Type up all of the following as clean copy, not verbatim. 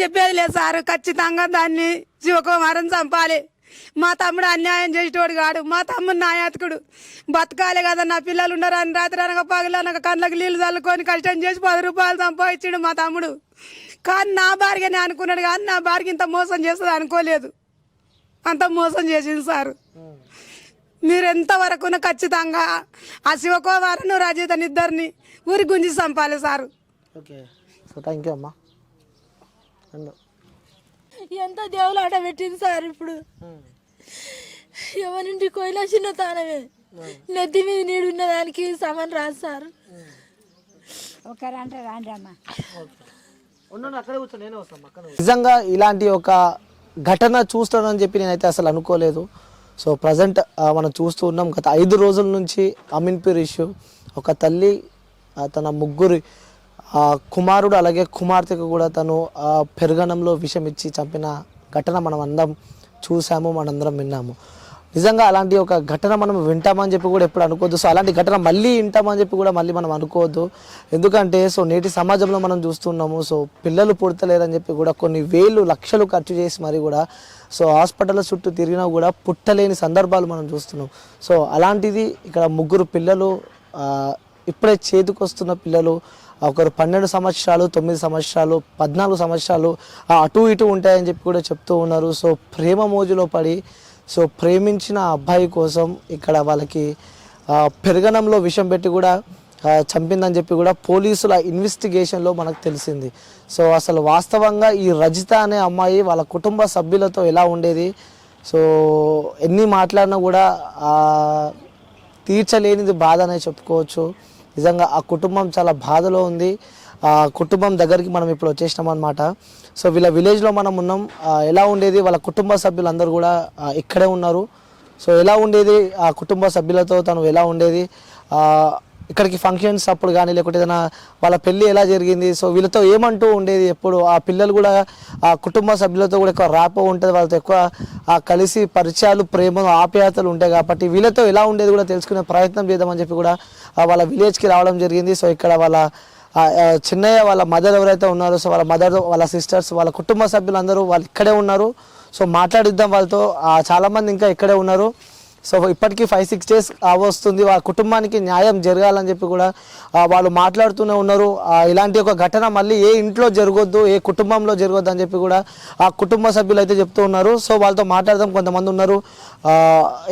చెప్పేది లేదు సార్. ఖచ్చితంగా దాన్ని శివకుమారం చంపాలి. మా తమ్ముడు అన్యాయం చేసేటోడు కాడు. మా తమ్ముడు న్యాయాతకుడు. బతకాలి కదా, నా పిల్లలు ఉండరు అని రాత్రి అనక పగలనక కళ్ళకి నీళ్ళు చల్లుకొని కష్టం చేసి 10 రూపాయలు సంపాదించాడు మా తమ్ముడు. కానీ నా భార్యనే అనుకున్నాడు, కానీ నా భార్య ఇంత మోసం చేస్తుంది అనుకోలేదు. అంత మోసం చేసింది సార్. మీరు ఎంతవరకు ఖచ్చితంగా ఆ శివకుమారను రజితని ఇద్దరిని ఊరి గుంజి చంపాలి sir. Okay, so thank you అమ్మా. ఎంత దేవులాట పెట్టింది సార్. ఇప్పుడు ఎవరింటి కోయిలా చిన్న తానమే నెత్తి మీద నీడున్న దానికి సమన్ రాదు సార్. నిజంగా ఇలాంటి ఒక ఘటన చూస్తానని చెప్పి నేనైతే అసలు అనుకోలేదు. సో ప్రజెంట్ మనం చూస్తూ ఉన్నాం, గత 5 రోజుల నుంచి అమీన్పూర్ ఇష్యూ. ఒక తల్లి తన ముగ్గురు కుమారుడు అలాగే కుమార్తెకు కూడా తను పెరుగనంలో విషం ఇచ్చి చంపిన ఘటన మనం అందరం చూసాము, మనందరం విన్నాము. నిజంగా అలాంటి ఒక ఘటన మనం వింటామని చెప్పి కూడా ఎప్పుడు అనుకోవద్దు. సో అలాంటి ఘటన మళ్ళీ వింటామని చెప్పి కూడా మళ్ళీ మనం అనుకోవద్దు. ఎందుకంటే సో నేటి సమాజంలో మనం చూస్తున్నాము, సో పిల్లలు పుడతలేరని చెప్పి కూడా కొన్ని వేలు లక్షలు ఖర్చు చేసి మరి కూడా సో హాస్పిటల్ చుట్టూ తిరిగినా కూడా పుట్టలేని సందర్భాలు మనం చూస్తున్నాం. సో అలాంటిది ఇక్కడ 3 పిల్లలు ఇప్పుడే చేతికొస్తున్న పిల్లలు, ఒకరు 12 సంవత్సరాలు, 9 సంవత్సరాలు, 14 సంవత్సరాలు అటు ఇటు ఉంటాయని చెప్పి కూడా చెప్తూ ఉన్నారు. సో ప్రేమ మోజులో పడి సో ప్రేమించిన అబ్బాయి కోసం ఇక్కడ వాళ్ళకి పెరగనంలో విషం పెట్టి కూడా చంపిందని చెప్పి కూడా పోలీసుల ఇన్వెస్టిగేషన్లో మనకు తెలిసింది. సో అసలు వాస్తవంగా ఈ రజిత అనే అమ్మాయి వాళ్ళ కుటుంబ సభ్యులతో ఎలా ఉండేది, సో ఎన్ని మాట్లాడినా కూడా తీర్చలేనిది బాధ అనే చెప్పుకోవచ్చు. నిజంగా ఆ కుటుంబం చాలా బాధలో ఉంది. ఆ కుటుంబం దగ్గరికి మనం ఇప్పుడు వచ్చేసినాం అన్నమాట. సో వీళ్ళ విలేజ్లో మనం ఉన్నాం. ఎలా ఉండేది, వాళ్ళ కుటుంబ సభ్యులందరూ కూడా ఇక్కడే ఉన్నారు. సో ఎలా ఉండేది ఆ కుటుంబ సభ్యులతో, తను ఎలా ఉండేది, ఇక్కడికి ఫంక్షన్స్ అప్పుడు కానీ లేకుంటే ఏదైనా వాళ్ళ పెళ్ళి ఎలా జరిగింది, సో వీళ్ళతో ఏమంటూ ఉండేది ఎప్పుడు. ఆ పిల్లలు కూడా ఆ కుటుంబ సభ్యులతో కూడా ఎక్కువ ర్యాపో ఉంటుంది, వాళ్ళతో ఎక్కువ కలిసి పరిచయాలు, ప్రేమ, ఆప్యాయతలు ఉంటాయి. కాబట్టి వీళ్ళతో ఎలా ఉండేది కూడా తెలుసుకునే ప్రయత్నం చేద్దామని చెప్పి కూడా వాళ్ళ విలేజ్కి రావడం జరిగింది. సో ఇక్కడ వాళ్ళ చిన్నయ్య వాళ్ళ మదర్ ఎవరైతే ఉన్నారో, సో వాళ్ళ మదర్, వాళ్ళ సిస్టర్స్, వాళ్ళ కుటుంబ సభ్యులందరూ వాళ్ళు ఇక్కడే ఉన్నారు. సో మాట్లాడిద్దాం వాళ్ళతో. చాలామంది ఇంకా ఇక్కడే ఉన్నారు. సో ఇప్పటికీ 5-6 డేస్ వస్తుంది. వాళ్ళ కుటుంబానికి న్యాయం జరగాలని చెప్పి కూడా వాళ్ళు మాట్లాడుతూనే ఉన్నారు. ఇలాంటి ఒక ఘటన మళ్ళీ ఏ ఇంట్లో జరగొద్దు, ఏ కుటుంబంలో జరగొద్దు అని చెప్పి కూడా ఆ కుటుంబ సభ్యులు అయితే చెప్తూ ఉన్నారు. సో వాళ్ళతో మాట్లాడదాం. కొంతమంది ఉన్నారు.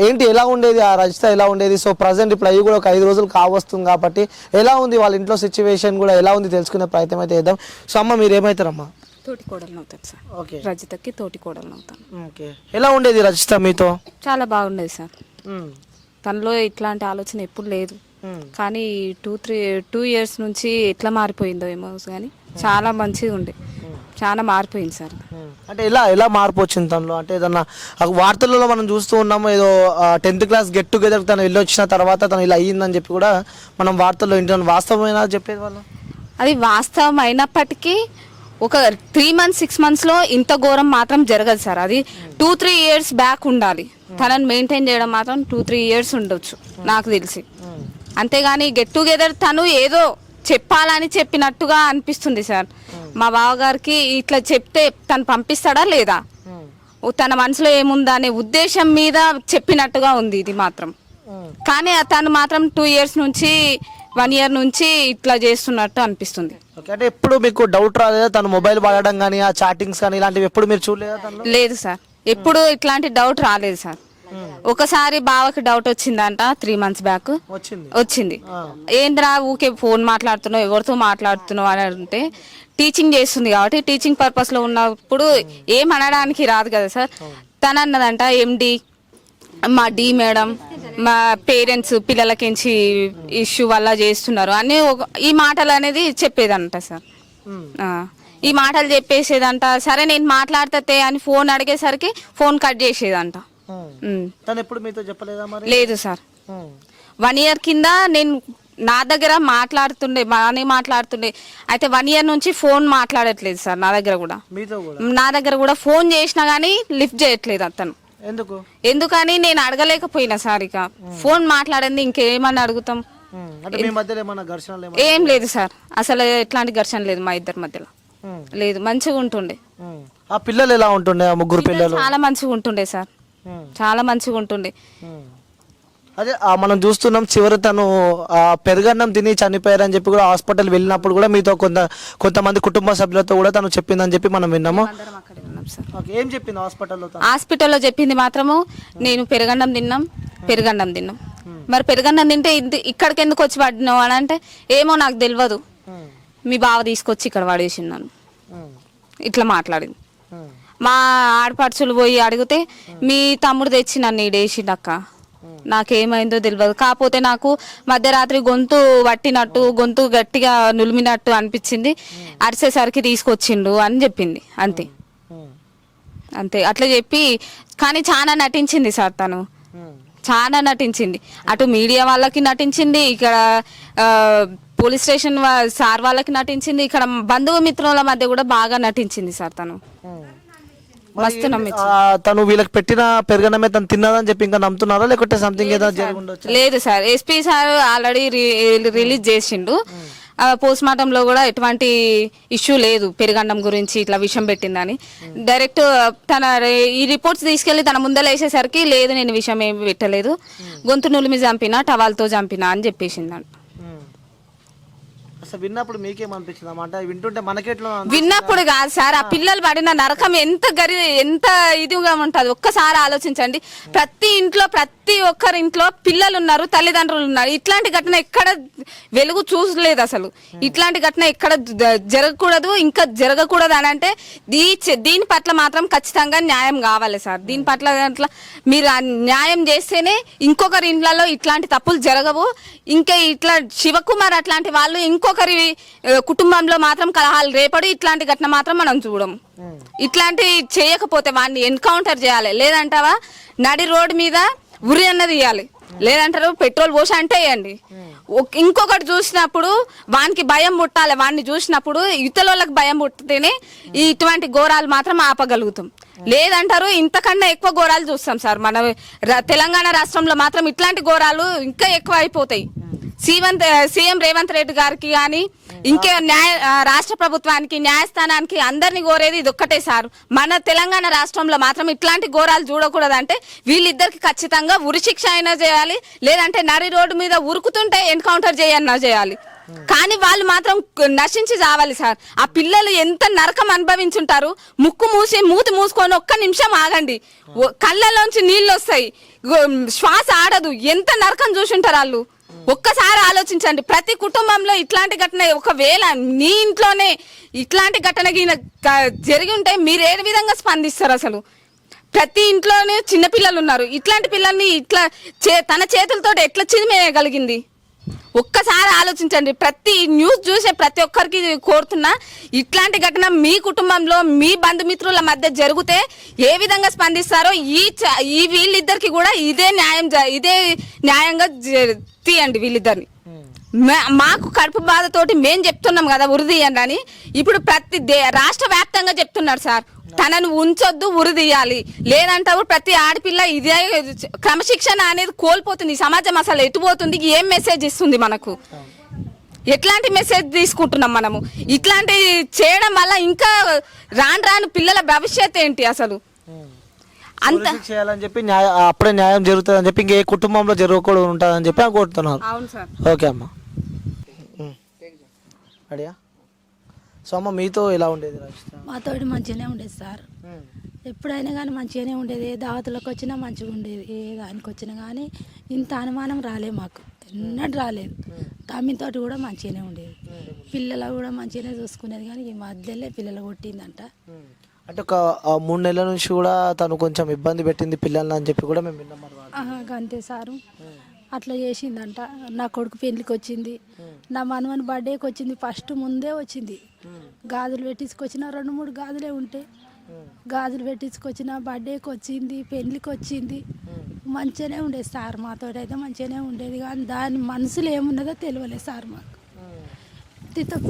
ఏంటి, ఎలా ఉండేది ఆ రజిత, ఎలా ఉండేది, సో ప్రజెంట్ ఇప్పుడు అవి కూడా ఒక 5 రోజులు కావస్తుంది కాబట్టి ఎలా ఉంది వాళ్ళ ఇంట్లో సిచ్యువేషన్ కూడా ఎలా ఉంది తెలుసుకునే ప్రయత్నం అయితే చేద్దాం. సో అమ్మ, మీరు ఏమవుతారమ్మా? తోటి కోడలు అవుతాను సార్. ఓకే, రజితకి తోటి కోడలు అవుతాను. ఓకే, ఎలా ఉండేది రజిత మీతో? చాలా బాగుండేది సార్. తనలో ఇట్లాంటి ఆలోచన ఎప్పుడు లేదు. కానీ 2 years నుంచి ఎట్లా మారిపోయిందో ఏమో కానీ చాలా మంచిగా ఉండే, చాలా మారిపోయింది సార్. అంటే ఎలా మార్పు వచ్చింది తనలో? అంటే ఏదన్నా వార్తలలో మనం చూస్తూ ఉన్నాము, ఏదో 10th క్లాస్ గెట్ టుగెదర్ తను వెళ్ళొచ్చిన తర్వాత తను ఇలా అయ్యిందని చెప్పి కూడా మనం వార్తల్లో వింటున్నాం. వాస్తవమైనా చెప్పేది వాళ్ళు? అది వాస్తవం అయినప్పటికీ ఒక 3 months 6 monthsలో ఇంత ఘోరం మాత్రం జరగదు సార్. అది 2-3 years బ్యాక్ ఉండాలి. తనని మెయింటైన్ చేయడం మాత్రం 2-3 years ఉండొచ్చు నాకు తెలిసి. అంతేగాని గెట్ టుగెదర్ తను ఏదో చెప్పాలని చెప్పినట్టుగా అనిపిస్తుంది సార్. మా బావగారికి ఇట్లా చెప్తే తను పంపిస్తాడా లేదా, తన మనసులో ఏముందా అనే ఉద్దేశం మీద చెప్పినట్టుగా ఉంది ఇది మాత్రం. కానీ తను మాత్రం 2 years నుంచి 1 year నుంచి ఇట్లా చేస్తున్నట్టు అనిపిస్తుంది. అంటే ఎప్పుడు మీకు డౌట్ రాలేదా తను మొబైల్ వాడడం కానీ, ఆ చాటింగ్స్ కానీ ఇలాంటివి ఎప్పుడు మీరు చూడలేదా? లేదు సార్, ఎప్పుడు ఇట్లాంటి డౌట్ రాలేదు సార్. ఒకసారి బావకి డౌట్ వచ్చిందంట 3 months బ్యాక్ వచ్చింది. ఏంద్రా ఊకే ఫోన్ మాట్లాడుతున్నావు, ఎవరితో మాట్లాడుతున్నావు అని అంటే, టీచింగ్ చేస్తుంది కాబట్టి టీచింగ్ పర్పస్ లో ఉన్నప్పుడు ఏం అనడానికి రాదు కదా సార్. తను అన్నదంట, ఎండి మా డి మేడం, మా పేరెంట్స్ పిల్లలకించి ఇష్యూ వల్ల చేస్తున్నారు అని ఈ మాటలు అనేది చెప్పేదంట సార్. ఈ మాటలు చెప్పేసేదంట. సరే నేను మాట్లాడితే అని ఫోన్ అడిగేసరికి ఫోన్ కట్ చేసేదంట. లేదు సార్, 1 year కింద నేను నా దగ్గర బాగానే మాట్లాడుతుండే. అయితే 1 year నుంచి ఫోన్ మాట్లాడట్లేదు సార్. నా దగ్గర కూడా ఫోన్ చేసినా గానీ లిఫ్ట్ చేయట్లేదు అతను. ఎందుకని నేను అడగలేకపోయినా సార్. ఇక ఫోన్ మాట్లాడింది ఇంకేమని అడుగుతాం. ఏం లేదు సార్, అసలు ఎట్లాంటి ఘర్షణ లేదు మా ఇద్దరి మధ్యలో. లేదు, మంచిగా ఉంటుండే. ఆ పిల్లలు ఎలా ఉంటుండే? ఆ ముగ్గురు పిల్లలు చాలా మంచిగా ఉంటుండే సార్, చాలా మంచిగా ఉంటుండే. అదే మనం చూస్తున్నాం చివరి తను పెరుగన్నం తిని చనిపోయారని చెప్పి కూడా హాస్పిటల్ వెళ్ళినప్పుడు కూడా మీతో కొంతమంది కుటుంబ సభ్యులతో కూడా తను చెప్పిందని చెప్పి మనం విన్నాము. అక్కడే ఉన్నాం సార్. ఏం చెప్పింది హాస్పిటల్లో? హాస్పిటల్లో చెప్పింది మాత్రము నేను పెరుగన్నం తిన్నాం. మరి పెరుగన్నం తింటే ఇక్కడికి ఎందుకు వచ్చి పడినావు అని అంటే, ఏమో నాకు తెలియదు, మీ బావ తీసుకొచ్చి ఇక్కడ పడేసిన్నాను ఇట్లా మాట్లాడింది. మా ఆడపడుచులు పోయి అడిగితే, మీ తమ్ముడు తెచ్చి నన్ను ఈడేసిండక్క, నాకేమైందో తెలియదు, కాకపోతే నాకు మధ్యరాత్రి గొంతు పట్టినట్టు, గొంతు గట్టిగా నులిమినట్టు అనిపించింది, అరిసేసరికి తీసుకొచ్చిండు అని చెప్పింది. అంతే అంతే అట్లా చెప్పి, కానీ చాలా నటించింది సార్, తను చాలా నటించింది. అటు మీడియా వాళ్ళకి నటించింది, ఇక్కడ పోలీస్ స్టేషన్ సార్ వాళ్ళకి నటించింది, ఇక్కడ బంధుమిత్రుల మధ్య కూడా బాగా నటించింది సార్. తను మస్తు తను వీళ్ళకి పెట్టిన పెరుగన్నమే తను తిన్నదని చెప్పి ఇంకా నమ్ముతున్నారా, లేకపోతే సంథింగ్ ఏదో జరిగి ఉండొచ్చు? లేదు sir, SP sir already release చేసిండు. పోస్ట్ మార్టంలో కూడా ఎటువంటి ఇష్యూ లేదు పెరుగన్నం గురించి ఇట్లా విషం పెట్టిందని. డైరెక్ట్ తన ఈ రిపోర్ట్స్ తీసుకెళ్లి తన ముందర వేసేసరికి, లేదు నేను విషం ఏమి పెట్టలేదు, గొంతు నులిమి చంపినా, టవాల్తో చంపినా అని చెప్పేసిందంట. విన్నప్పుడు మీకేమనిపించింది? అంటే వింటుంటే మనకెట్లో విన్నప్పుడు కాదు సార్, ఆ పిల్లలు పడిన నరకం ఎంత ఇదిగా ఉంటుంది ఒక్కసారి ఆలోచించండి. ప్రతి ఇంట్లో, ప్రతి ఒక్కరి ఇంట్లో పిల్లలు ఉన్నారు, తల్లిదండ్రులు ఉన్నారు. ఇట్లాంటి ఘటన ఎక్కడ వెలుగు చూసలేదు అసలు. ఇట్లాంటి ఘటన ఎక్కడ జరగకూడదు, ఇంకా జరగకూడదు అని అంటే దీని పట్ల మాత్రం ఖచ్చితంగా న్యాయం కావాలి సార్. దీని పట్ల మీరు న్యాయం చేస్తేనే ఇంకొకరి ఇండ్లలో ఇట్లాంటి తప్పులు జరగవు. ఇంకా ఇట్లా శివకుమార్ అట్లాంటి వాళ్ళు ఇంకొకరి కుటుంబంలో మాత్రం కలహాలు రేపడు ఇట్లాంటి ఘటన మాత్రం మనం చూడము. ఇట్లాంటి చేయకపోతే వాడిని ఎన్కౌంటర్ చేయాలి, లేదంటావా నడి రోడ్డు మీద ఉరి అన్నది ఇవ్వాలి, లేదంటారు పెట్రోల్ పోసి అంటే వేయండి. ఇంకొకటి చూసినప్పుడు వానికి భయం పుట్టాలి, వాడిని చూసినప్పుడు ఇతరులకు భయం పుట్టితేనే ఇటువంటి ఘోరాలు మాత్రం ఆపగలుగుతాం. లేదంటారు ఇంతకన్నా ఎక్కువ ఘోరాలు చూస్తాం సార్. మన తెలంగాణ రాష్ట్రంలో మాత్రం ఇట్లాంటి ఘోరాలు ఇంకా ఎక్కువ అయిపోతాయి. సీఎం రేవంత్ రెడ్డి గారికి కానీ ఇంకే రాష్ట్ర ప్రభుత్వానికి, న్యాయస్థానానికి అందరినీ కోరేది ఇది ఒక్కటే సార్. మన తెలంగాణ రాష్ట్రంలో మాత్రం ఇట్లాంటి ఘోరాలు చూడకూడదంటే వీళ్ళిద్దరికి ఖచ్చితంగా ఉరి శిక్ష అయినా చేయాలి, లేదంటే నడి రోడ్డు మీద ఉరుకుతుంటే ఎన్కౌంటర్ చేయన్నా చేయాలి. కానీ వాళ్ళు మాత్రం నశించి చావాలి సార్. ఆ పిల్లలు ఎంత నరకం అనుభవించుంటారు. మూతి మూసుకొని ఒక్క నిమిషం ఆగండి, కళ్ళలోంచి నీళ్ళు వస్తాయి, శ్వాస ఆడదు, ఎంత నరకం చూసుంటారు వాళ్ళు. ఒక్కసారి ఆలోచించండి. ప్రతి కుటుంబంలో ఇట్లాంటి ఘటన, ఒకవేళ నీ ఇంట్లోనే ఇట్లాంటి ఘటన జరిగి ఉంటే మీరు ఏ విధంగా స్పందిస్తారు అసలు? ప్రతి ఇంట్లోనే చిన్నపిల్లలు ఉన్నారు. ఇట్లాంటి పిల్లల్ని ఇట్లా తన చేతులతో ఎట్లా చిదిమేయగలిగింది? ఒక్కసారి ఆలోచించండి. ప్రతి న్యూస్ చూసే ప్రతి ఒక్కరికి కోరుతున్నా, ఇట్లాంటి ఘటన మీ కుటుంబంలో, మీ బంధుమిత్రుల మధ్య జరిగితే ఏ విధంగా స్పందిస్తారో ఈ వీళ్ళిద్దరికి కూడా ఇదే న్యాయంగా తీయండి వీళ్ళిద్దరిని. మాకు కడుపు బాధతోటి మేము చెప్తున్నాం కదా ఉరి తీయండి అని. ఇప్పుడు ప్రతి రాష్ట్ర వ్యాప్తంగా చెప్తున్నారు సార్, తనను ఉంచొద్దు, ఉరి తీయాలి. లేదంటావు ప్రతి ఆడపిల్ల ఇదే క్రమశిక్షణ అనేది కోల్పోతుంది. సమాజం అసలు ఎటుపోతుంది? ఏం మెసేజ్ ఇస్తుంది మనకు? ఎట్లాంటి మెసేజ్ తీసుకుంటున్నాం మనము? ఇట్లాంటి చేయడం వల్ల ఇంకా రాను పిల్లల భవిష్యత్ ఏంటి అసలు? అంత చేయాలని చెప్పి అప్పుడే న్యాయం జరుగుతుంది అని చెప్పి, ఇంకే కుటుంబంలో జరగకూడదు ఉంటుందని చెప్పి కోరుతున్నారు. అవును సార్. ఓకే అమ్మా, అడియా. సో అమ్మ, మీతో ఎలా ఉండేది? మాతోటి మంచిగానే ఉండేది సార్. ఎప్పుడైనా కానీ మంచిగానే ఉండేది. ఏ దావతులకు వచ్చినా మంచిగా ఉండేది. ఏ దానికి వచ్చినా కానీ ఇంత అనుమానం రాలేదు మాకు, ఎన్నడూ రాలేదు. తమ్మితోటి కూడా మంచిగానే ఉండేది. పిల్లలు కూడా మంచిగానే చూసుకునేది. కానీ ఈ మధ్యలో పిల్లలు కొట్టిందంట. అంటే ఒక 3 నెలల నుంచి కూడా తను కొంచెం ఇబ్బంది పెట్టింది పిల్లల్ని అని చెప్పి కూడా మేము విన్నాం. అంతే సారు, అట్లా చేసిందంట. నా కొడుకు పెళ్లికి వచ్చింది, నా మనవని బర్త్డేకి వచ్చింది. ఫస్ట్ ముందే వచ్చింది. గాజులు పెట్టించుకొచ్చిన 2-3 గాజులే ఉంటే గాజులు పెట్టించుకొచ్చిన, బర్త్డేకి వచ్చింది, పెళ్లికి వచ్చింది. మంచిగానే ఉండేది సార్. మాతో అయితే మంచిగానే ఉండేది. కానీ దాని మనసులో ఏమున్నదో తెలియలేదు సార్ మాకు.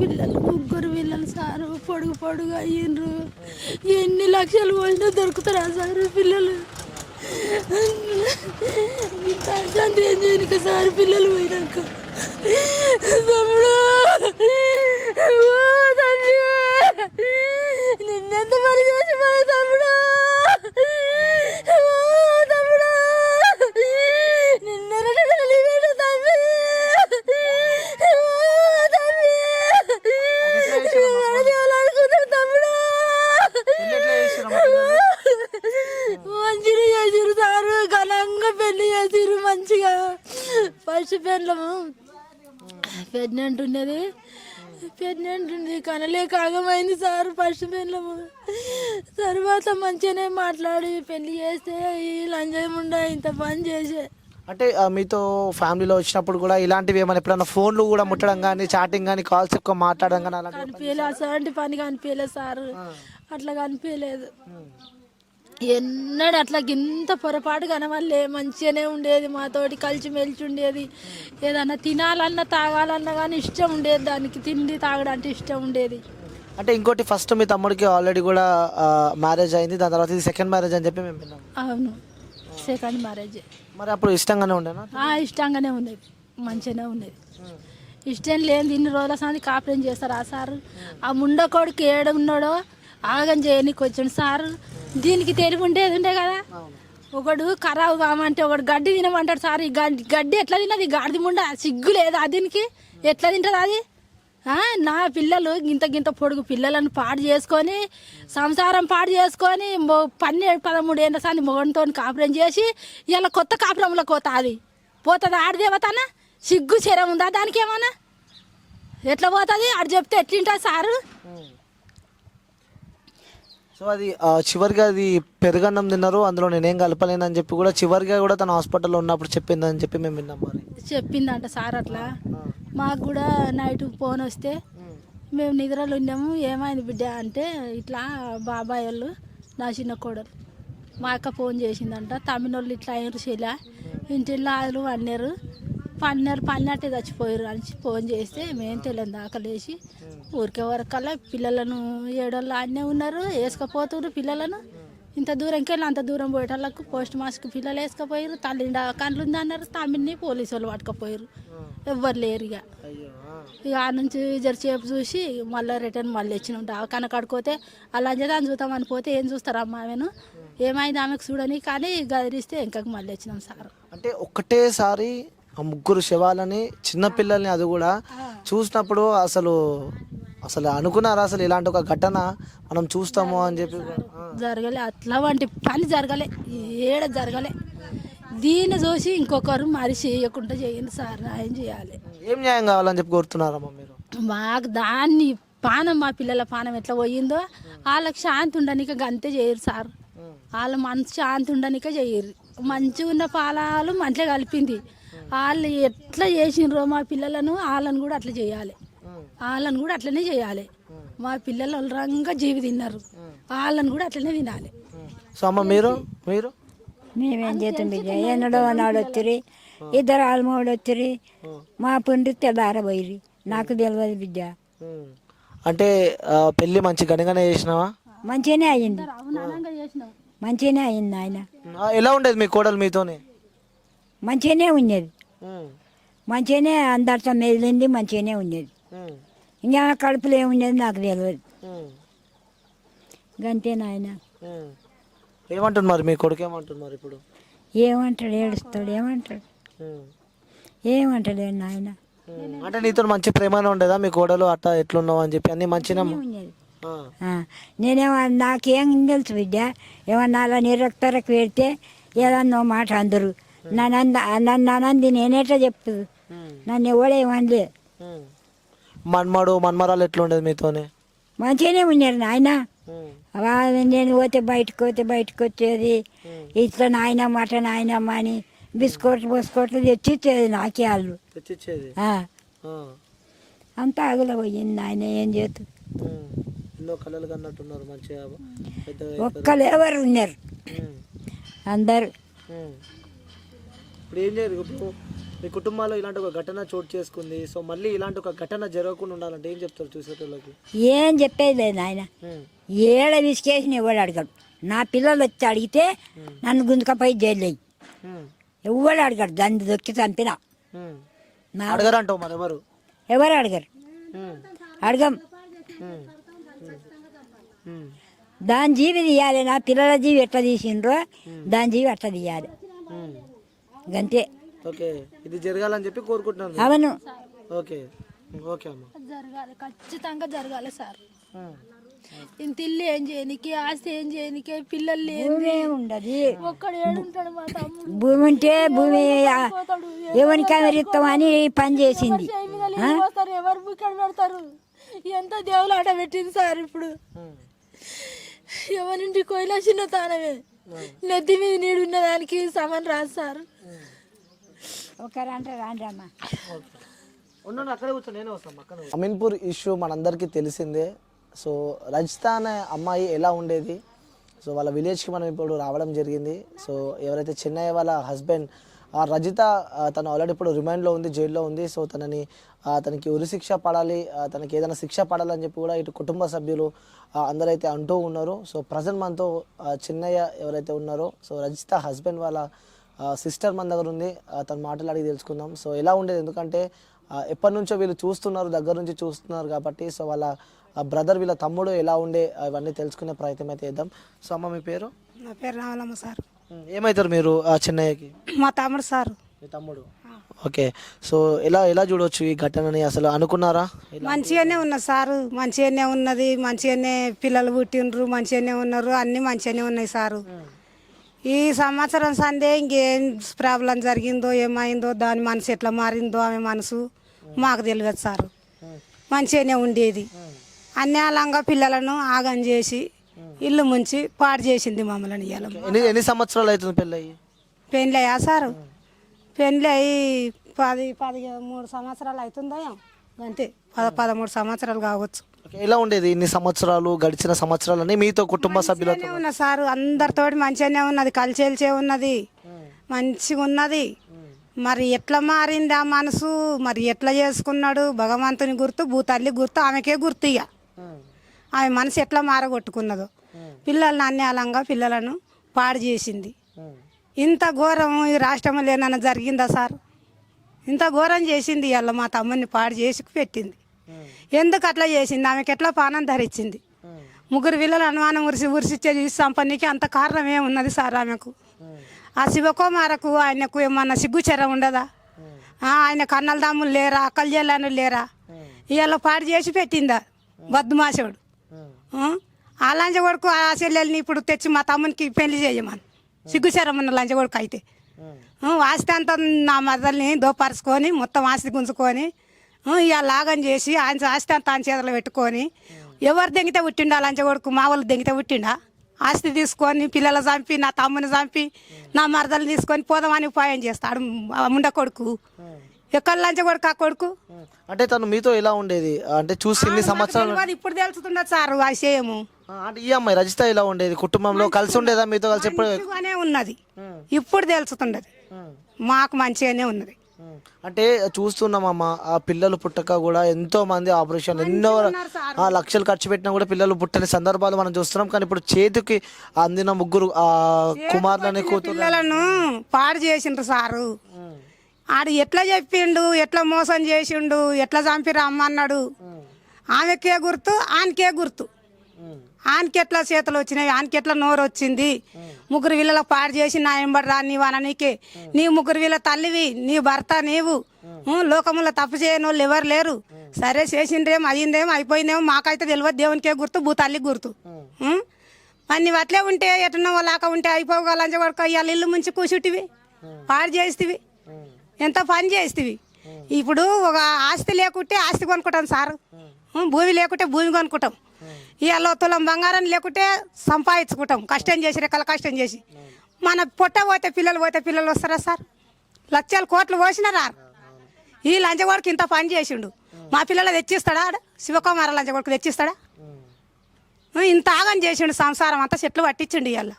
పిల్లలు 3 పిల్లలు సారు, పొడుగు అయ్యిండ్రు. ఎన్ని లక్షలు పోయినా దొరుకుతారా సార్ పిల్లలు? ఏం చేయనిక సార్ పిల్లలు పోయినాక? తమ్ముడు నిన్నెంత పని చేసి పోయి తమ్ముడు తమ్ముడు నిన్న తమ్మి తమ్ముడు మంచిగా చేసిరు సారు, ఘనంగా పెళ్లి చేసిరు మంచిగా. ఫస్ట్ పెళ్ళము ప్రెగ్నెంట్ ఉన్నది, కనలేక ఆగమైంది సార్ ఫస్ట్ పెళ్ళము. తర్వాత మంచిగానే మాట్లాడి పెళ్లి చేస్తే ఈ లంజం ఉండ ఇంత పని చేసే. అంటే మీతో ఫ్యామిలీలో వచ్చినప్పుడు కూడా ఇలాంటివి ఏమైనా ఎప్పుడైనా ఫోన్లు కూడా ముట్టడం కానీ చాటింగ్ కానీ కాల్స్ ఎక్కువ మాట్లాడడం కానీ అలా కనిపించలేదు, అసలు పని కనిపించలేదు సార్, అట్లా కనిపించలేదు. ఎన్నడూ అట్లా ఇంత పొరపాటు కనవల్లే, మంచిగానే ఉండేది, మాతోటి కలిసి మెలిచి ఉండేది. ఏదన్నా తినాలన్నా తాగాలన్నా కానీ ఇష్టం ఉండేది, దానికి తిండి తాగడం అంటే ఇష్టం ఉండేది. అంటే ఇంకోటి ఫస్ట్ మీ తమ్ముడికి ఆల్రెడీ కూడా మ్యారేజ్ అయింది, దాని తర్వాత ఇది సెకండ్ మ్యారేజ్ అని చెప్పి మేము విన్నాం. అవును, సెకండ్ మ్యారేజ్. మరి అప్పుడు ఇష్టంగానే ఉండేనా? ఇష్టంగానే ఉండేది, మంచిగానే ఉండేది. ఇష్టం లేని ఇన్ని రోజుల సంది కాపురం చేస్తారు ఆ సారు. ఆ ముండ కొడుకు ఏడున్నాడో ఆగం చేయనీకి వచ్చాడు సారు. దీనికి తెలివి ఉండేది ఉండే కదా, ఒకడు ఖరాబు కామంటే ఒకడు గడ్డి తినమంటాడు సార్. ఈ గడ్డి ఎట్లా తిన్నది, గాడిది ముండ సిగ్గు లేదా దీనికి, ఎట్లా తింటుంది అది? నా పిల్లలు గింత పొడుగు పిల్లలను పాడు చేసుకొని, సంసారం పాడు చేసుకొని 12-13 ఏళ్ళ సార్లు మొగనితో కాపురం చేసి ఇలా కొత్త కాపురంలో అది పోతుంది. ఆడదేవతనా సిగ్గు చెరం ఉందా దానికి? ఏమన్నా ఎట్లా పోతుంది? ఆడు చెప్తే ఎట్లుంటుంది సారు? సో అది చివరిగా అది పెరుగన్నం తిన్నారు, అందులో నేనేం కలపలేనని చెప్పి కూడా చివరిగా కూడా తన హాస్పిటల్లో ఉన్నప్పుడు చెప్పిందని చెప్పి మేము విన్నాం. మరి చెప్పిందంట సార్ అట్లా. మాకు కూడా నైట్ ఫోన్ వస్తే మేము నిద్రలో ఉన్నాము, ఏమైంది బిడ్డ అంటే ఇట్లా బాబాయ్ వాళ్ళు నా చిన్న కోడలు మా అక్క ఫోన్ చేసిందంట. తమిళోళ్ళు ఇట్లా అయినారు, చెల్లా ఇంటిల్లో వాళ్ళు పన్నట్టే చచ్చిపోయారు అని ఫోన్ చేస్తే మేము తెలియదు దాకా లేచి ఊరికే వరకల్లా పిల్లలను 7 వాళ్ళు ఆడనే ఉన్నారు, వేసుకపోతున్నారు పిల్లలను. ఇంత దూరంకి వెళ్ళి అంత దూరం పోయేటోళ్ళకు పోస్ట్ మాస్క్ పిల్లలు వేసుకపోయారు. తల్లి కండ్లు ఉందన్నారు, తమ్మిని పోలీసు వాళ్ళు పట్టుకపోయారు. ఎవ్వరు లేరు. ఇక ఆ నుంచి జరసేపు చూసి మళ్ళీ రిటర్న్ మళ్ళీ వచ్చినాం. దవాఖాన కడుకోతే అలా దాన్ని చూద్దామని పోతే ఏం చూస్తారమ్మా ఆమెను, ఏమైంది ఆమెకు చూడని కానీ గదిరిస్తే ఇంకా మళ్ళీ వచ్చినాం సార్. అంటే ఒక్కటేసారి ఆ 3 శవాలని చిన్నపిల్లల్ని అది కూడా చూసినప్పుడు అసలు అనుకున్నారా అసలు ఇలాంటి ఒక ఘటన మనం చూస్తాము అని చెప్పి? జరగలే, అట్లా వంటి పని జరగలే, ఏడ జరగలే. దీన్ని చూసి ఇంకొకరు మరి చేయకుండా చేయండి సార్, న్యాయం చేయాలి. ఏం న్యాయం కావాలని చెప్పి కోరుతున్నారమ్మా మీరు? మాకు దాన్ని పానం, మా పిల్లల పానం ఎట్లా పోయిందో వాళ్ళకి శాంతి ఉండనిక గంతే చేయరు సార్. వాళ్ళ మనసు శాంతి ఉండనిక చేయరు. మంచిగా ఉన్న పాలాలు మంచిగా కలిపింది. వాళ్ళు ఎట్లా చేసిండ్రో మా పిల్లలను వాళ్ళని కూడా అట్లా చేయాలి, వాళ్ళని కూడా అట్లనే చేయాలి. మా పిల్లలు రంగా జీవి తిన్నారు, వాళ్ళని కూడా అట్లనే తినాలి. సో అమ్మ మీరు మేమేం చేస్తాం బిడ్డ, ఎన్నడో నాడు వచ్చిరి, 2 ఆల్మోడు వచ్చిరి, మా పుండి తెల్లారబోయిరి, నాకు తెలియదు బిడ్డ. అంటే పెళ్ళి మంచి గణంగానే చేసినావా? మంచిగానే అయ్యింది, మంచిగానే అయ్యింది ఆయన. ఎలా ఉండేది మీ కోడలు మీతోనే? మంచిగానే ఉన్నది, మంచిగానే అందరితో మెదిలింది, మంచిగానే ఉన్నది. ఇంకా కడుపులో ఏమున్నది నాకు తెలియదు. గంతే నాయన. ఏమంటున్నారు మీ కొడుకు? ఏమంటున్నారు ఇప్పుడు? ఏమంటాడు, ఏడుస్తాడు, ఏమంటాడు నాయన. అంటే నీతో మంచి ప్రేమనే ఉండేదా మీ కోడలు? అట్లా ఎట్లున్నావు అని చెప్పి అన్ని మంచిగా ఉన్నది. నేనేమో నాకేం తెలుసు బిడ్డ, ఏమన్నా అలా నిరక్తరకు పెడితే ఏదన్నా మాట అందరు నన్ను అనంది నేనేట్లా చెప్తుంది, నన్ను ఎవడేమనలే. మన్మరాలు ఎట్లుండేది మీతోనే? మంచిగానే ఉన్నారు నాయన. నేను బయటకు వచ్చేది ఇట్లా నాయన మాట నాయనమ్మ అని బిస్కెట్లు తెచ్చిచ్చేది నాకే వాళ్ళు. అంతా అగుల పోయింది నాయన, ఏం చేతు. ఒక్కరు ఎవరు ఉన్నారు, అందరు. ఇప్పుడు ఏం చేయరు? ఇప్పుడు మీ కుటుంబాల్లో ఇలాంటి ఒక ఘటన చోటు చేసుకుంది, సో మళ్ళీ ఇలాంటి ఒక ఘటన జరగకుండా ఉండాలంటే ఏం చెప్తారు చూసేటోళ్ళకి? ఏం చెప్పేది లేదు నాయన. ఏడ విసికేసిన ఎవడు అడగడు. నా పిల్లలు వచ్చి అడిగితే నన్ను గుంజుకపోయి జైలు అయ్యి ఎవడు అడగడు. దాన్ని దొక్కి చంపినా అడగరంటావు మరి? ఎవరు అడగరు, అడగం. దాని జీవి తీయాలి, నా పిల్లల జీవి ఎట్లా తీసిండ్రో దాని జీవి అట్లా తీయాలి అంతే. ఓకే, ఇది జరగాలని చెప్పి కోరుకుంటున్నాను. అవును. ఓకే ఓకే అమ్మ. జరగాలి, ఖచ్చితంగా జరగాలి సార్. ఇంత ఇల్లు ఏం చేయనికి, ఆస్తి ఏం చేయనికి, పిల్లలు భూమి ఉండదు. ఒక్కడు ఏడుంటాడు మా తమ్ముడు. భూమి ఉంటే భూమి ఎవరికి అమెరిస్తామని పని చేసింది. వస్తారు, ఎవరు బుక్కడ పెడతారు? ఎంత దేవులాట పెట్టింది సార్. ఇప్పుడు ఎవరింటి కోయిలా చిన్న తానమే, నెత్తి మీద నీడు ఉన్న దానికి సమన్ రాదు సార్. ఒకరంటే రాండి అమ్మా. అమీన్పూర్ ఇష్యూ మనందరికీ తెలిసిందే. సో రజిత అనే అమ్మాయి ఎలా ఉండేది, సో వాళ్ళ విలేజ్కి మనం ఇప్పుడు రావడం జరిగింది. సో ఎవరైతే చెన్నయ్య వాళ్ళ హస్బెండ్ రజిత, తను ఆల్రెడీ ఇప్పుడు రిమాండ్లో ఉంది, జైల్లో ఉంది. సో తనకి ఉరిశిక్ష పడాలి, తనకి ఏదైనా శిక్ష పడాలని చెప్పి కూడా ఇటు కుటుంబ సభ్యులు అందరైతే అంటూ ఉన్నారు. సో ప్రజెంట్ మనతో చెన్నయ్య ఎవరైతే ఉన్నారో, సో రజిత హస్బెండ్ వాళ్ళ సిస్టర్ మన దగ్గర ఉంది, తను మాటలు అడిగి తెలుసుకుందాం. సో ఎలా ఉండేది, ఎందుకంటే ఎప్పటి నుంచో వీళ్ళు చూస్తున్నారు, దగ్గర నుంచి చూస్తున్నారు కాబట్టి. సో వాళ్ళ బ్రదర్, వీళ్ళ తమ్ముడు ఎలా ఉండే, ఇవన్నీ తెలుసుకునే ప్రయత్నం అయితే చేద్దాం. సో అమ్మ, మీ పేరు? నా పేరు రావాలమ్మ సార్. ఏమవుతారు మీరు చెన్నయ్యకి? మా తమ్ముడు సార్. మీ తమ్ముడు. ఓకే, సో ఎలా చూడవచ్చు ఈ ఘటనని, అసలు అనుకున్నారా? మంచిగానే ఉన్నది సారు, మంచిగానే ఉన్నది, మంచిగానే పిల్లలు పుట్టిండ్రు, మంచిగానే ఉన్నారు, అన్నీ మంచిగానే ఉన్నాయి సారు. ఈ సంవత్సరం సందే ఇంకేం ప్రాబ్లం జరిగిందో ఏమైందో, దాని మనసు ఎట్లా మారిందో ఆమె మనసు మాకు తెలియదు సారు. మంచిగానే ఉండేది, అన్యాలంగా పిల్లలను ఆగం చేసి ఇల్లు ముంచి పాడు చేసింది మమ్మల్ని. ఎన్ని సంవత్సరాలు అవుతుంది పెళ్ళి? పెళ్ళి అయ్యా సారు, పెళ్ళి అయ్యి 13 సంవత్సరాలు అవుతుందా అంతే, 13 సంవత్సరాలు కావచ్చు. ఎలా ఉండేది ఇన్ని సంవత్సరాలు, గడిచిన సంవత్సరాలని మీతో కుటుంబ సభ్యులతో? ఉన్నా సారు, అందరితో మంచిగానే ఉన్నది, కలిసేల్చే ఉన్నది, మంచిగా ఉన్నది. మరి ఎట్లా మారింది ఆ మనసు, మరి ఎట్లా చేసుకున్నాడు భగవంతుని గుర్తు, భూతల్లి గుర్తు, ఆమెకే గుర్తు. ఇక ఆమె మనసు ఎట్లా మారగొట్టుకున్నదో, పిల్లల్ని అన్యాలంగా పిల్లలను పాడు చేసింది. ఇంత ఘోరం ఈ రాష్ట్రంలో లేనన్నా జరిగిందా సార్? ఇంత ఘోరం చేసింది. ఇవాళ మా తమ్ముడిని పాడు చేసి పెట్టింది. ఎందుకు అట్లా చేసింది? ఆమెకి ఎట్లా పానం ధరించింది? 3 పిల్లలు అనుమానం ఉరిసిచ్చే సంపన్నికి అంత కారణం ఏమున్నది సార్ ఆమెకు? ఆ శివకుమారకు ఆయనకు ఏమన్నా సిగ్గుచెర ఉండదా? ఆయన కన్నల దమ్ములు లేరా, అక్కలు చెల్లను లేరా? ఇవాళ పాడు చేసి పెట్టిందా బద్మాసుడు? ఆ లంచ కొడుకు ఆ చెల్లెల్ని ఇప్పుడు తెచ్చి మా తమ్మునికి పెళ్లి చేయమని, సిగ్గుచెరం ఉన్న లంచ కొడుకు అయితే ఆస్తి అంతా నా మరదల్ని దోపరుచుకొని మొత్తం ఆస్తి గుంజుకొని ఇవాళ లాగం చేసి ఆయన ఆస్తి అంతా ఆయన చేతులు పెట్టుకొని, ఎవరు దెంగితే పుట్టిండా లంచ కొడుకు? మా వాళ్ళు దెంగితే పుట్టిండా? ఆస్తి తీసుకొని పిల్లలు చంపి, నా తమ్ముని చంపి, నా మరదలు తీసుకొని పోదామని ఉపాయం చేస్తాడు ముండ కొడుకు. ఎక్కడ లంచ కొడుకు ఆ కొడుకు? అంటే తను మీతో ఎలా ఉండేది అంటే చూసి ఇన్ని సంవత్సరాలు? ఇప్పుడు తెలుస్తుండదు సార్ ఆ విషయము. అంటే ఈ అమ్మాయి రజిత ఎలా ఉండేది, కుటుంబంలో కలిసి ఉండేదా మీతో కలిసి? ఎప్పుడు మంచిగానే ఉన్నది, ఇప్పుడు తెలుస్తుండదు, మాకు మంచిగానే ఉన్నది. అంటే చూస్తున్నామమ్మా, ఆ పిల్లలు పుట్టక కూడా ఎంతో మంది ఆపరేషన్, ఎన్నో లక్షలు ఖర్చు పెట్టినా కూడా పిల్లలు పుట్టని సందర్భాలు మనం చూస్తున్నాం. కానీ ఇప్పుడు చేతికి అందిన 3 కుమారులని, కూతురు పిల్లలను పాడు చేసిండ్రు సారు. ఆడు ఎట్లా చెప్పిండు, ఎట్లా మోసం చేసిండు, ఎట్లా చంపి రమ్మన్నాడు, ఆమెకే గుర్తు, ఆయనకే గుర్తు. ఆయనకి ఎట్లా చేతులు వచ్చినాయి, ఆయనకి ఎట్లా నోరు వచ్చింది? 3 పిల్లలకు పాడు చేసి నా ఎంబడి రా నీవు అననీకే. నీ 3 పిల్లల తల్లివి, నీ భర్త నీవు, లోకములో తప్పు చేయని వాళ్ళు ఎవరు లేరు. సరే చేసిండ్రేమో, అయ్యిందేమో, అయిపోయిందేమో, మాకైతే తెలియదు, దేవునికే గుర్తు, భూతల్లికి గుర్తు. మరి నువ్వు అట్లే ఉంటే ఎటున్నో లాక ఉంటే అయిపోగా లంచ కొడుకు ఇవాళ ఇల్లు ముంచి కూర్చుంటివి, పాడు చేస్తేవి, ఎంత పని చేస్తేవి. ఇప్పుడు ఒక ఆస్తి లేకుంటే ఆస్తి కొనుక్కుంటాం సార్, భూమి లేకుంటే భూమి కొనుక్కుంటాం. ఇవాళ తులం బంగారం లేకుంటే సంపాదించుకుంటాం, కష్టం చేసి, రెక్కల కష్టం చేసి. మన పొట్ట పోతే పిల్లలు వస్తారా సార్? లక్షలు కోట్లు పోసినా రారు. ఈ లంచగొడుకు ఇంత పని చేసిండు, మా పిల్లలు తెచ్చిస్తాడా? శివకుమార లంచగొడుకు తెచ్చిస్తాడా? ఇంత ఆగం చేసిండు, సంసారం అంతా చెట్లు పట్టించిండు. ఇవాళ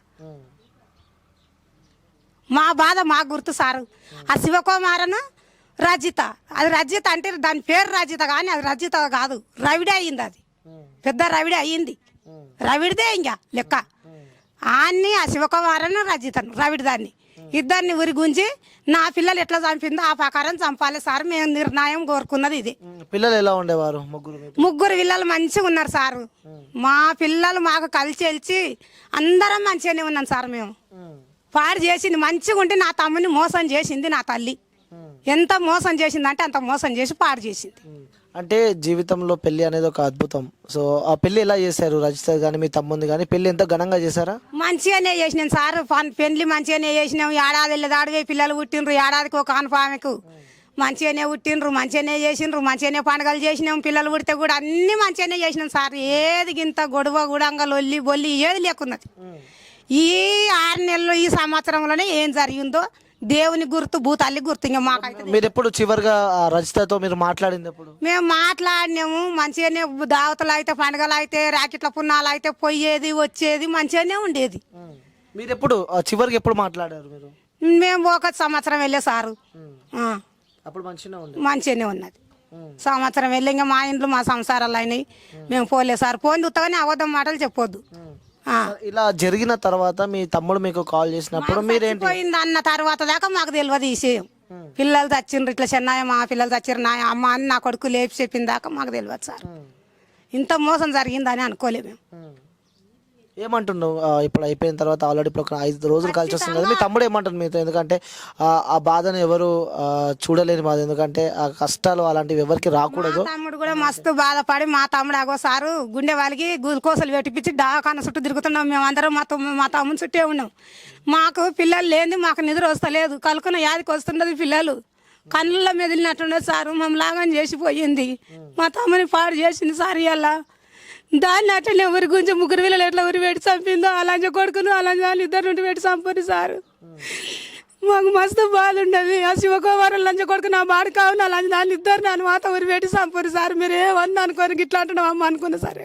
మా బాధ మాకు గుర్తు సారు. ఆ శివకుమారను రజిత, అది రజిత అంటే దాని పేరు రజిత కానీ అది రజిత కాదు, రవిడే అయ్యింది. అది పెద్ద రవిడే అయ్యింది, రవిడిదే ఇంకా లెక్క. ఆన్ని ఆ శివకుమారను రజితను రవిడి దాన్ని ఇద్దరిని ఉరి గుంజి నా పిల్లలు ఎట్లా చంపిందో ఆ ప్రకారం చంపాలి సార్. మేము నిర్ణయం కోరుకున్నది ఇది. పిల్లలు ఎలా ఉండేవారు ముగ్గురు మీతో? ముగ్గురు పిల్లలు మంచిగా ఉన్నారు సారు. మా పిల్లలు మాకు కలిసి వెలిచి అందరం మంచిగానే ఉన్నాం సార్. మేము పాడు చేసింది మంచిగా ఉంటే నా తమ్ముని మోసం చేసింది నా తల్లి. ఎంత మోసం చేసిందంటే అంత మోసం చేసి పాడు చేసింది. అంటే జీవితంలో పెళ్లి అనేది ఒక అద్భుతం. సో ఆ పెళ్లి ఎలా చేశారు? రజిత కానీ మీ తమ్ముంది కానీ పెళ్లి ఎంత ఘనంగా చేశారా? మంచిగానే చేసినాం సార్. పెళ్లి మంచిగానే చేసినాం. ఏడాది వెళ్ళదాడివే పిల్లలు పుట్టినరు. ఏడాదికి ఒక ఆనపామెకు మంచిగానే పుట్టినరు, మంచిగానే చేసినారు, మంచిగానే పండుగలు చేసినాం. పిల్లలు పుడితే కూడా అన్ని మంచిగానే చేసినాం సార్. ఏది ఇంత గొడవ గుడంగా లొల్లి బొల్లి ఏది లేకున్నది. ఈ 6 నెలలు ఈ సంవత్సరంలోనే ఏం జరిగిందో దేవుని గుర్తు, భూతాల్లి గుర్తు. ఇంకా మాకైతే మీరు ఎప్పుడు చివరిగా రజితతో మీరు మాట్లాడింది ఎప్పుడు? మేము మాట్లాడినాము మంచిగానే. దావతలు అయితే, పండుగలు అయితే, రాకెట్ల పున్నాలు అయితే పోయేది వచ్చేది మంచిగానే ఉండేది. మీరు ఎప్పుడు చివరికి ఎప్పుడు మాట్లాడారు మీరు? మేము 1 సంవత్సరం వెళ్ళే సారు. అప్పుడు మంచిగానే ఉన్నది. సంవత్సరం వెళ్ళి ఇంకా మా ఇంట్లో మా సంసారాలు అయినాయి. మేము పోలే సార్. పోని ఉత్తగానే అబద్ధం మాటలు చెప్పొద్దు. ఇలా జరిగిన తర్వాత మీ తమ్ముడు మీకు కాల్ చేసినప్పుడు మీరేంటి పోయింది అన్న తర్వాత దాకా మాకు తెలియదు ఈ విషయం. పిల్లలు చచ్చిండ్రు, ఇట్లా చెన్నాయ మా పిల్లలు చచ్చిర్రు నా అమ్మ అని నా కొడుకు లేపి చెప్పిన దాకా మాకు తెలియదు సార్. ఇంత మోసం జరిగిందని అనుకోలేము మేము. ఏమంటున్నావు? ఇప్పుడు అయిపోయిన తర్వాత ఆల్రెడీ ఇప్పుడు ఒక 5 రోజులు కలిసి వస్తుంది కదా, మీ తమ్ముడు ఏమంటుంది మీతో? ఎందుకంటే ఆ బాధను ఎవరు చూడలేని బాధ. ఎందుకంటే ఆ కష్టాలు అలాంటివి ఎవరికి రాకూడదు. తమ్ముడు కూడా మస్తు బాధపడి మా తమ్ముడు అగో సారు గుండె వాళ్ళకి గ్లూకోజులు పెట్టిపించి డాకాన చుట్టూ తిరుగుతున్నాం. మేము అందరం మా తమ్ముని చుట్టే ఉన్నాం. మాకు పిల్లలు లేని మాకు నిద్ర వస్తలేదు. కలుకున్న యాదికి వస్తున్నది పిల్లలు. కళ్ళల్లో మెదిలినట్టున్నది సారు. మమ్మల్ని లాగని చేసిపోయింది. మా తమ్ముని పాడు చేసింది సార్. ఇలా దాన్ని అట్లనే ఊరి గురించి ముగ్గురు పిల్లలు ఎట్లా ఊరి పెట్టి చంపిందో అలాంటి కొడుకును అలాంటి వాళ్ళు 2 నుండి పెట్టి చంపని సారు. మాకు మస్తు బాధ ఉండదు. ఆ శివకుమారం లంచ కొడుకు నా బాడు కావున అలాంటి దాన్ని 2 నన్ను మాత ఊరి పెట్టి చంపరు సార్. మీరు ఏమన్నా అనుకోని ఇట్లా అంటున్నాం అమ్మ అనుకున్న సరే.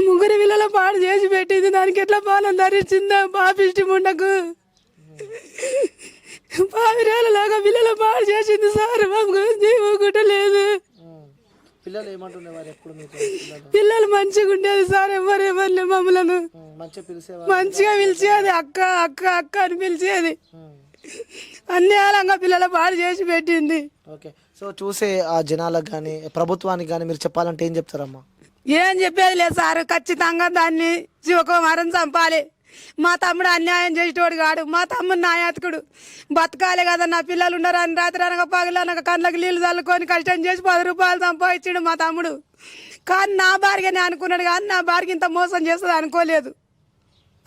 ముగ్గురు పిల్లల పాడు చేసి పెట్టింది. దానికి ఎట్లా పాలన ధరించిందా పాపిష్టి ముండకు. పావిరేళ్ళలాగా పిల్లల పాడు చేసింది సార్. మాకు జీవకుట లేదు. పిల్లలు మంచిగా ఉండేది సార్. ఎవరేమన్నా మమ్మలను మంచిగా పిలిచేది. అక్క అక్క అక్క అని పిలిచేది. అన్యాయంగా పిల్లల పాడు చేసి పెట్టింది. ఓకే, సో చూసే ఆ జనాలకు కానీ ప్రభుత్వానికి కానీ మీరు చెప్పాలంటే ఏం చెప్తారమ్మా? ఏం చెప్పేది లేదు సార్. ఖచ్చితంగా దాన్ని శివకుమారం చంపాలి. మా తమ్ముడు అన్యాయం చేసేటోడు కాడు. మా తమ్ముడు న్యాయాత్కుడు. బతకాలే కదా నా పిల్లలు ఉండరు అని రాత్రి అనగా పగలనక కళ్ళకి నీళ్ళు చల్లుకొని కష్టం చేసి 10 రూపాయలు సంపాదించాడు మా తమ్ముడు. కానీ నా భార్యనే అనుకున్నాడు. కానీ నా భార్య ఇంత మోసం చేస్తుంది అనుకోలేదు.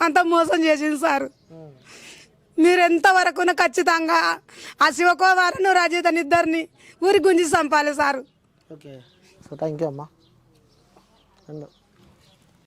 అంత మోసం చేసింది సారు. మీరు ఎంతవరకు ఖచ్చితంగా ఆ శివకుమారను రజితని 2 ఊరి గుంజి చంపాలి sir. Okay, so thank you అమ్మా.